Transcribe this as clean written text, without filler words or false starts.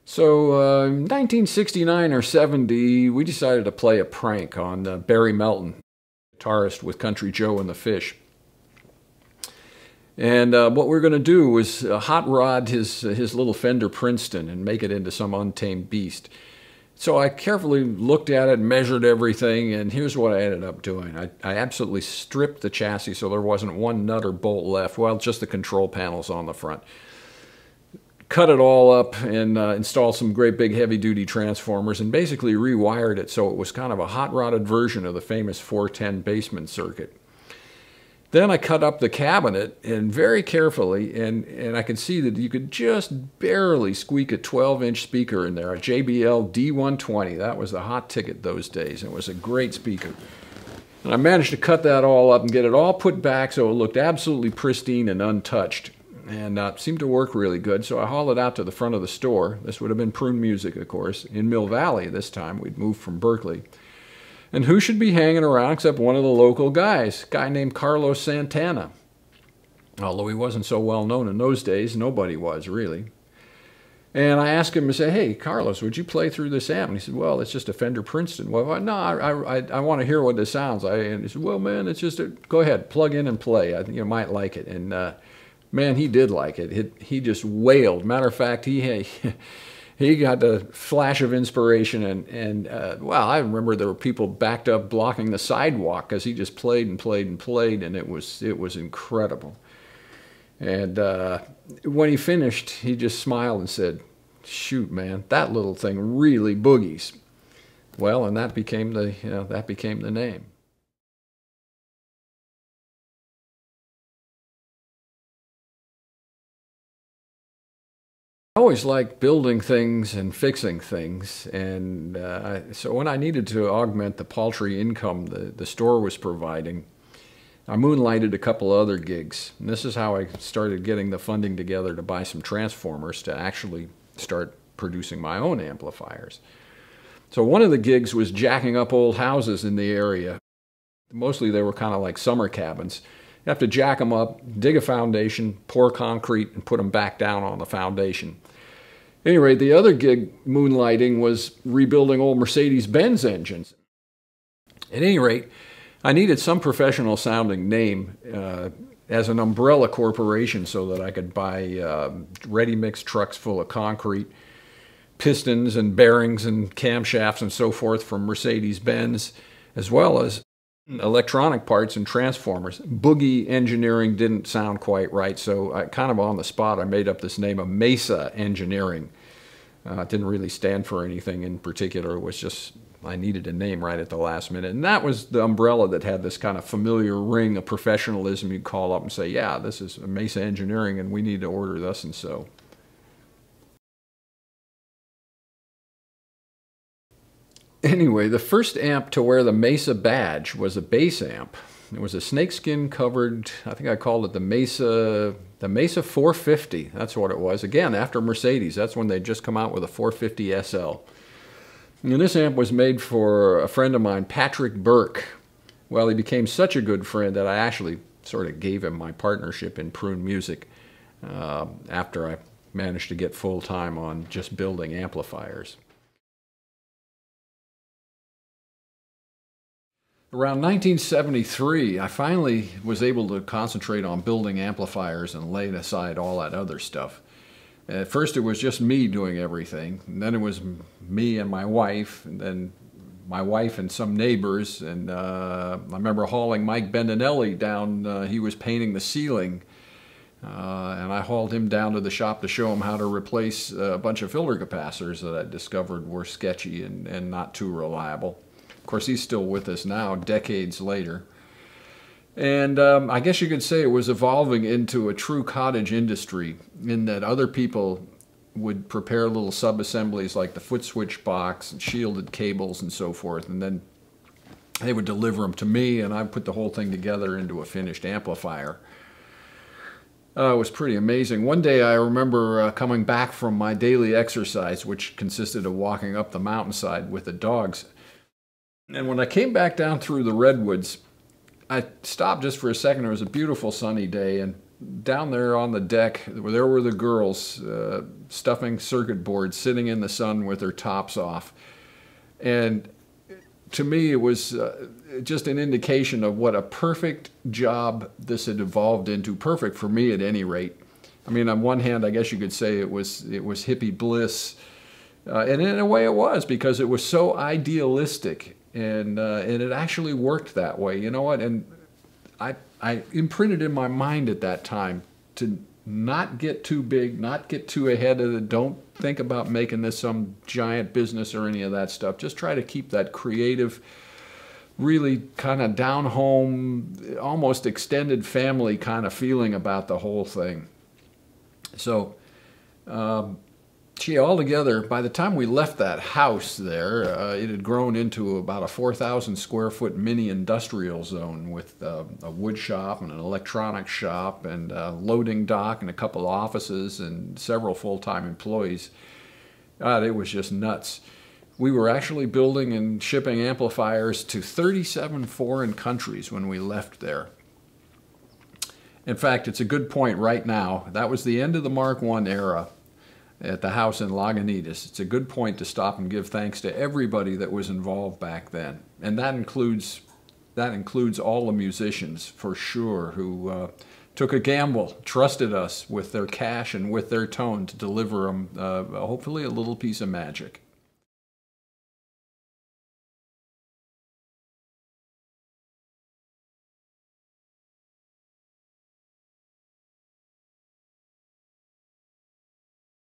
So, 1969 or 70, we decided to play a prank on Barry Melton, guitarist with Country Joe and the Fish. And what we were going to do was hot rod his little Fender Princeton and make it into some untamed beast. So I carefully looked at it, measured everything, and here's what I ended up doing. I absolutely stripped the chassis so there wasn't one nut or bolt left. Well, just the control panels on the front. Cut it all up and installed some great big heavy-duty transformers and basically rewired it so it was kind of a hot-rodded version of the famous 410 basement circuit. Then I cut up the cabinet and very carefully, and I could see that you could just barely squeak a 12-inch speaker in there, a JBL D120. That was the hot ticket those days. It was a great speaker. And I managed to cut that all up and get it all put back so it looked absolutely pristine and untouched. And it seemed to work really good, so I hauled it out to the front of the store. This would have been Prune Music, of course, in Mill Valley this time. We'd moved from Berkeley. And who should be hanging around except one of the local guys, a guy named Carlos Santana. Although he wasn't so well known in those days, nobody was, really. And I asked him to say, "Hey, Carlos, would you play through this amp?" And he said, "Well, it's just a Fender Princeton." "Well, no, I want to hear what this sounds like." And he said, "Well, man, it's just go ahead, plug in and play. I think you might like it." And man, he did like it. He just wailed. Matter of fact, he got a flash of inspiration, and well, I remember there were people backed up blocking the sidewalk because he just played and played and played, and it was incredible. And when he finished, he just smiled and said, "Shoot, man, that little thing really boogies." Well, and that became the name. I always liked building things and fixing things, and so when I needed to augment the paltry income the store was providing, I moonlighted a couple other gigs. And this is how I started getting the funding together to buy some transformers to actually start producing my own amplifiers. So one of the gigs was jacking up old houses in the area. Mostly they were kind of like summer cabins. You have to jack them up, dig a foundation, pour concrete, and put them back down on the foundation. At any rate, the other gig moonlighting was rebuilding old Mercedes-Benz engines. At any rate, I needed some professional sounding name as an umbrella corporation so that I could buy ready-mix trucks full of concrete, pistons and bearings and camshafts and so forth from Mercedes-Benz, as well as electronic parts and transformers. Boogie Engineering didn't sound quite right, so I kind of on the spot I made up this name of Mesa Engineering. It didn't really stand for anything in particular. It was just I needed a name right at the last minute. And that was the umbrella that had this kind of familiar ring of professionalism. You'd call up and say, "Yeah, this is Mesa Engineering and we need to order thus and so." Anyway, the first amp to wear the Mesa badge was a bass amp. It was a snakeskin covered, I think I called it the Mesa 450. That's what it was. Again, after Mercedes. That's when they'd just come out with a 450 SL. And this amp was made for a friend of mine, Patrick Burke. Well, he became such a good friend that I actually sort of gave him my partnership in Prune Music after I managed to get full-time on just building amplifiers. Around 1973, I finally was able to concentrate on building amplifiers and laying aside all that other stuff. At first it was just me doing everything, and then it was me and my wife, and then my wife and some neighbors, and I remember hauling Mike Bendinelli down, he was painting the ceiling, and I hauled him down to the shop to show him how to replace a bunch of filter capacitors that I discovered were sketchy and not too reliable. Of course, he's still with us now, decades later. And I guess you could say it was evolving into a true cottage industry in that other people would prepare little sub-assemblies like the foot switch box and shielded cables and so forth, and then they would deliver them to me and I'd put the whole thing together into a finished amplifier. It was pretty amazing. One day I remember coming back from my daily exercise, which consisted of walking up the mountainside with the dogs. And when I came back down through the redwoods, I stopped just for a second. It was a beautiful sunny day, and down there on the deck, there were the girls stuffing circuit boards, sitting in the sun with their tops off. And to me, it was just an indication of what a perfect job this had evolved into. Perfect for me, at any rate. I mean, on one hand, I guess you could say it was hippie bliss, and in a way it was, because it was so idealistic, and it actually worked that way. You know what? And I imprinted in my mind at that time to not get too big, not get too ahead of it. Don't think about making this some giant business or any of that stuff. Just try to keep that creative, really kind of down home, almost extended family kind of feeling about the whole thing. So, gee, altogether, by the time we left that house there, it had grown into about a 4,000 square foot mini industrial zone with a wood shop and an electronics shop and a loading dock and a couple of offices and several full-time employees. God, it was just nuts. We were actually building and shipping amplifiers to 37 foreign countries when we left there. In fact, it's a good point right now. That was the end of the Mark I era at the house in Lagunitas. It's a good point to stop and give thanks to everybody that was involved back then. And that includes all the musicians, for sure, who took a gamble, trusted us with their cash and with their tone to deliver them hopefully a little piece of magic.